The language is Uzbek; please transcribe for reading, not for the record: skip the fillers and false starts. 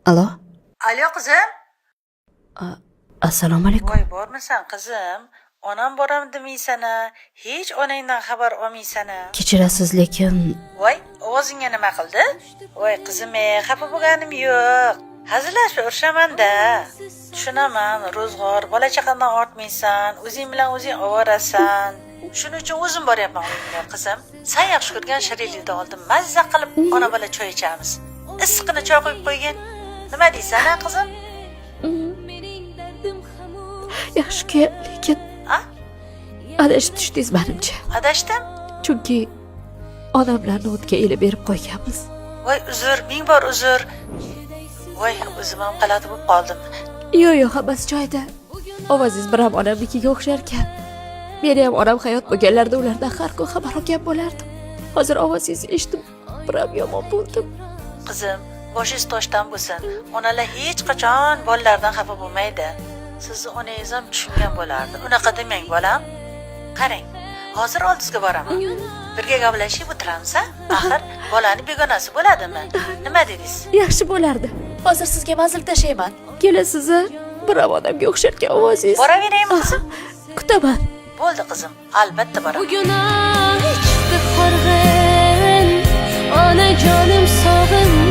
Alo? Alo qizim. Assalomu alaykum. Voy bormisan qizim? Onam boram demaysana, hech onangdan xabar olmaysana. Kechirasiz, lekin Voy, ovozingga nima qildi? Voy qizim, xafa bo'lganim yo'q. Hazillashib urishaman-da. Tushunaman, ro'zg'or, bola chaqadan ortmaysan, o'zing bilan o'zing ovorasan. Shuning uchun o'zim boryapman uyingga qizim. Sen yaxshi ko'rgan shirinlikni oldim, mazza qilib ona bola choy ichamiz. Issiqni choy qo'yib qo'ygin. Nima deysan, ha qizim? yaxshi-ku, lekin Ha? adashib tushdingiz menimcha. Adashdim? Chunki onamlarni o'tga elib berib qo'yganmiz. Voy uzr, ming bor uzr. Voy o'zim ham g'alati bo'lib qoldim. Yo'q, hammasi joyida. Ovozingiz biram onamnikiga o'xshar ekan. Meni ham onam hayot bo'lganlarida ulardan har kun xabar olgan bo'lardim. Hozir ovozingizni eshitib, biram yomon bo'ldim. Qizim, boshingiz toshdan bo'lsin. Onalar hech qachon bolalardan xafa bo'lmaydi. Sizni onangiz ham tushungan bo'lardi. Unaqa demang, bolam. Qarang, hozir oldizga boraman. Birga gaplashib o'tiramiz, ha? Axir bolani begonasi bo'ladimi? Nima dedingiz? Yaxshi bo'lardi. Hozir sizga manzil tashlayman. Kelasiz, biram odamga o'xsharkan ovozingiz. Boraveraymi qizim? Kutaman. Bo'ldi qizim, albatta boraman. Bugün hiç horg'in onajonim sog'inma